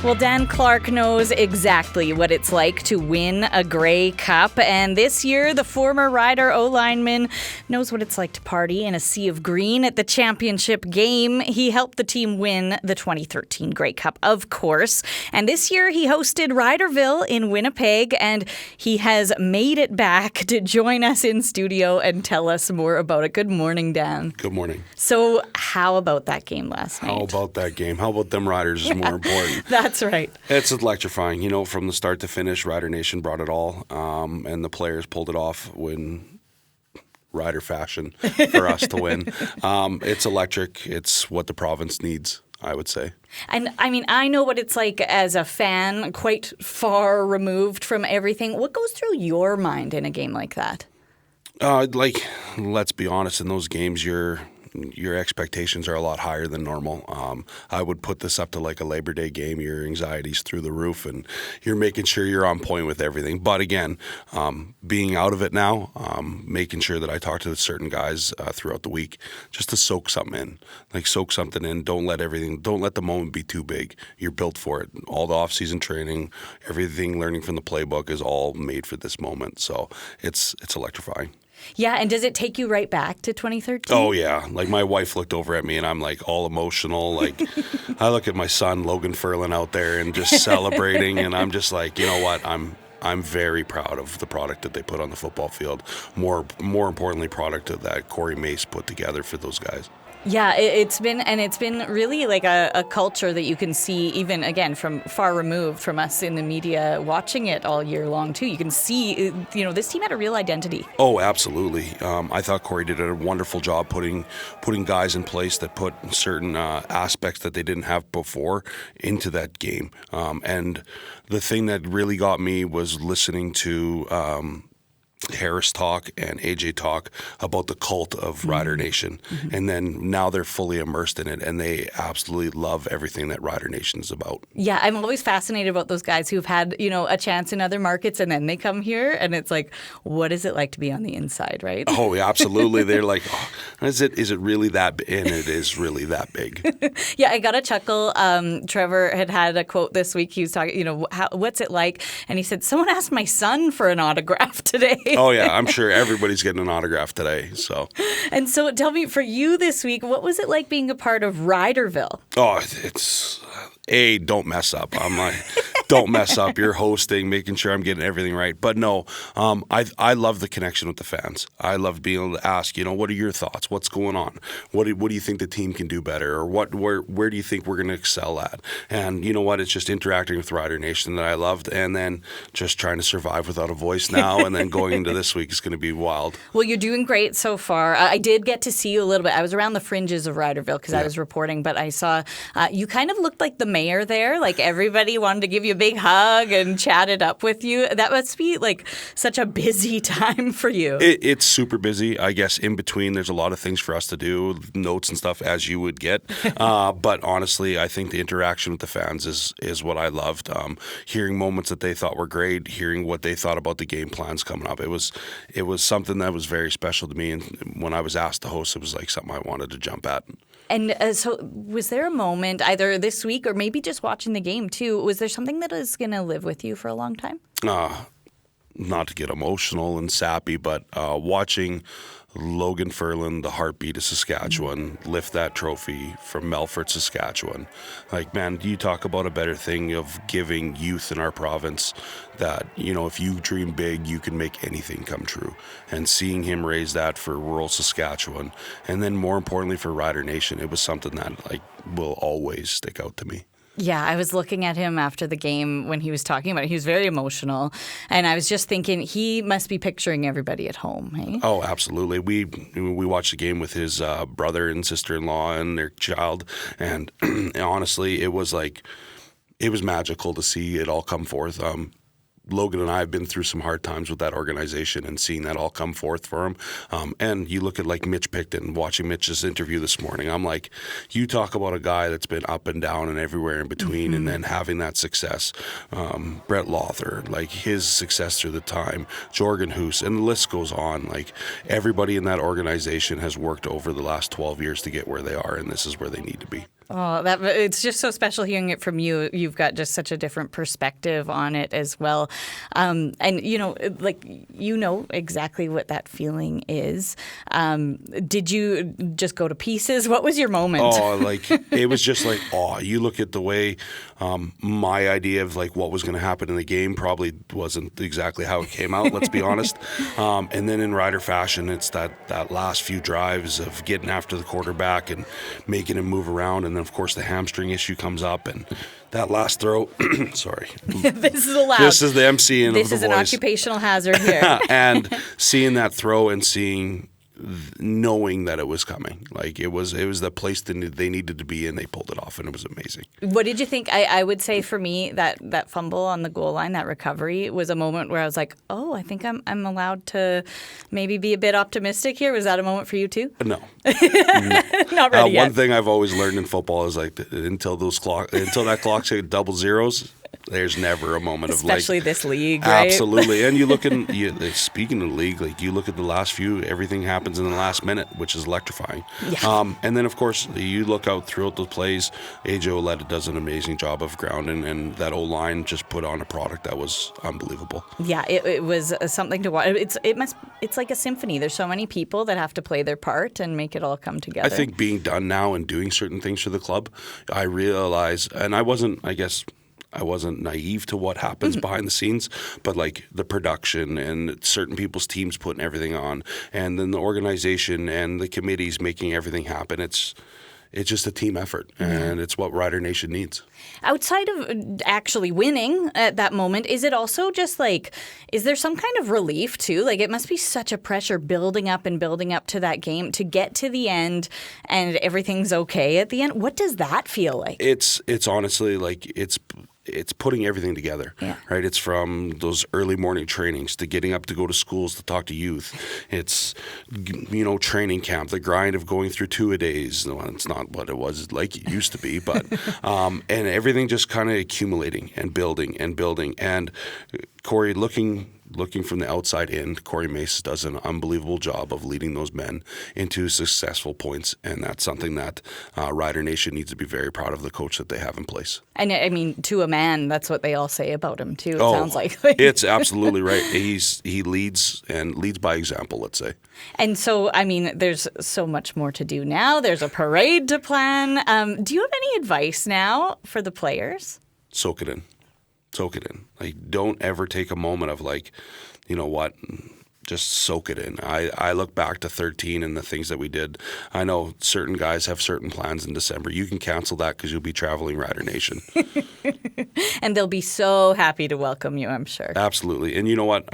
Well, Dan Clark knows exactly what it's like to win a Grey Cup. And this year, the former Rider O-lineman knows what it's like to party in a sea of green at the championship game. He helped the team win the 2013 Grey Cup, of course. And this year, he hosted Ryderville in Winnipeg. And he has made it back to join us in studio and tell us more about it. Good morning, Dan. Good morning. So how about that game last night? How about that game? How about them Riders is more important. That's right. It's electrifying. You know, from the start to finish, Rider Nation brought it all, and the players pulled it off in Rider fashion for us to win. It's electric. It's what the province needs, I would say. And I mean, I know what it's like as a fan, quite far removed from everything. What goes through your mind in a game like that? Let's be honest, in those games, your expectations are a lot higher than normal. I would put this up to like a Labor Day game. Your anxiety's through the roof, and you're making sure you're on point with everything. But again, being out of it now, making sure that I talk to certain guys throughout the week just to soak something in. Like soak something in. Don't let the moment be too big. You're built for it. All the off-season training, everything learning from the playbook is all made for this moment. So it's electrifying. Yeah, and does it take you right back to 2013? Oh, yeah. Like, my wife looked over at me, and I'm, like, all emotional. Like, I look at my son, Logan Ferlin, out there and just celebrating, and I'm just like, you know what? I'm very proud of the product that they put on the football field. More importantly, product that Corey Mace put together for those guys. Yeah, it's been really like a culture that you can see even, again, from far removed from us in the media watching it all year long, too. You can see, this team had a real identity. Oh, absolutely. I thought Corey did a wonderful job putting guys in place that put certain aspects that they didn't have before into that game. And the thing that really got me was listening to Harris talk and AJ talk about the cult of Rider Nation. Mm-hmm. And then now they're fully immersed in it, and they absolutely love everything that Rider Nation is about. Yeah, I'm always fascinated about those guys who've had, a chance in other markets, and then they come here, and it's like, what is it like to be on the inside, right? Oh, yeah, absolutely. They're like, is it really that big? And it is really that big. Yeah, I got a chuckle. Trevor had a quote this week. He was talking, what's it like? And he said, someone asked my son for an autograph today. Oh, yeah. I'm sure everybody's getting an autograph today. So. And so tell me, for you this week, what was it like being a part of Ryderville? Oh, it's don't mess up. I'm like, don't mess up. You're hosting, making sure I'm getting everything right. But no, I love the connection with the fans. I love being able to ask, what are your thoughts? What's going on? What do you think the team can do better? Or where do you think we're going to excel at? And you know what? It's just interacting with Rider Nation that I loved, and then just trying to survive without a voice now, and then going into this week is going to be wild. Well, you're doing great so far. I did get to see you a little bit. I was around the fringes of Ryderville because I was reporting, but I saw you kind of looked like the mayor there. Like everybody wanted to give you a big hug and chat it up with you. That must be like such a busy time for you. It's super busy. I guess in between there's a lot of things for us to do, notes and stuff as you would get. But honestly, I think the interaction with the fans is what I loved. Hearing moments that they thought were great, hearing what they thought about the game plans coming up. It was something that was very special to me. And when I was asked to host, it was like something I wanted to jump at. And so was there a moment either this week or maybe just watching the game too, was there something that is going to live with you for a long time? Not to get emotional and sappy, but watching Logan Ferlin, the heartbeat of Saskatchewan, lift that trophy from Melfort, Saskatchewan. Like, man, you talk about a better thing of giving youth in our province that, if you dream big, you can make anything come true. And seeing him raise that for rural Saskatchewan, and then more importantly for Rider Nation, it was something that will always stick out to me. Yeah, I was looking at him after the game when he was talking about it. He was very emotional. And I was just thinking he must be picturing everybody at home, hey? Oh, absolutely. We watched the game with his brother and sister-in-law and their child. And honestly, it was magical to see it all come forth. Logan and I have been through some hard times with that organization, and seeing that all come forth for him. And you look at like Mitch Picton, watching Mitch's interview this morning. I'm like, you talk about a guy that's been up and down and everywhere in between, and then having that success. Brett Lawther, like his success through the time, Jorgen Hoos, and the list goes on. Like everybody in that organization has worked over the last 12 years to get where they are, and this is where they need to be. Oh, it's just so special hearing it from you. You've got just such a different perspective on it as well. And, exactly what that feeling is. Did you just go to pieces? What was your moment? It was just you look at the way my idea of what was going to happen in the game probably wasn't exactly how it came out, let's be honest. And then in Rider fashion, it's that last few drives of getting after the quarterback and making him move around. And then, of course, the hamstring issue comes up and that last throw. Sorry. This is allowed. This is the MC and this the is voice. An occupational hazard here. And seeing that throw and knowing that it was coming. It was the place that they needed to be, and they pulled it off, and it was amazing. What did you think? I would say for me that fumble on the goal line, that recovery, was a moment where I was like, oh, I think I'm allowed to maybe be a bit optimistic here. Was that a moment for you too? No. Not ready yet. One thing I've always learned in football is until that clock's hit double zeros, there's never a moment especially of this league, right? Absolutely. And you look speaking of the league, you look at the last few, everything happens in the last minute, which is electrifying. Yeah. And then, of course, you look out throughout the plays, AJ Ouellette does an amazing job of grounding, and that O-line just put on a product that was unbelievable. Yeah, it was something to watch. It's like a symphony. There's so many people that have to play their part and make it all come together. I think being done now and doing certain things for the club, I realize, and I wasn't naive to what happens behind the scenes, but the production and certain people's teams putting everything on, and then the organization and the committees making everything happen. It's just a team effort, and it's what Rider Nation needs. Outside of actually winning at that moment, is it also just is there some kind of relief too? It must be such a pressure building up to that game to get to the end and everything's okay at the end. What does that feel like? It's honestly it's putting everything together, right? It's from those early morning trainings to getting up to go to schools to talk to youth. It's, training camp, the grind of going through two-a-days. No, it's not what it was like it used to be, but and everything just kind of accumulating and building. And Corey, looking from the outside in, Corey Mace does an unbelievable job of leading those men into successful points, and that's something that Rider Nation needs to be very proud of the coach that they have in place. And I mean, to a man, that's what they all say about him too. It sounds like it's absolutely right. He leads by example, let's say. And so, I mean, there's so much more to do now. There's a parade to plan. Do you have any advice now for the players? Soak it in. Don't ever take a moment of you know what, just soak it in. I look back to 13 and the things that we did. I know certain guys have certain plans in December. You can cancel that because you'll be traveling Rider Nation. And they'll be so happy to welcome you, I'm sure. Absolutely. And you know what?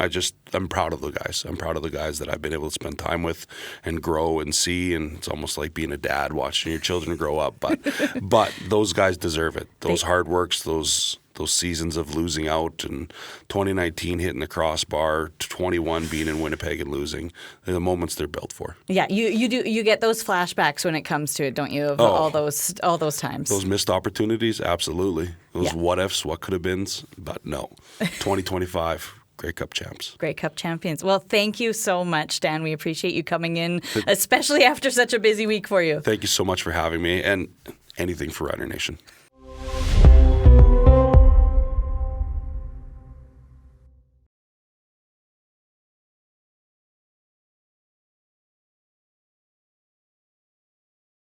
I'm proud of the guys. I'm proud of the guys that I've been able to spend time with and grow and see. And it's almost like being a dad watching your children grow up. But those guys deserve it. Those hard works, those seasons of losing out, and 2019 hitting the crossbar, 21 being in Winnipeg and losing, they're the moments they're built for. Yeah, you get those flashbacks when it comes to it, don't you? Of all those times. Those missed opportunities, absolutely. Those what ifs, what could have beens, but no. 2025. Grey Cup champs. Grey Cup champions. Well, thank you so much, Dan. We appreciate you coming in, especially after such a busy week for you. Thank you so much for having me, and anything for Rider Nation.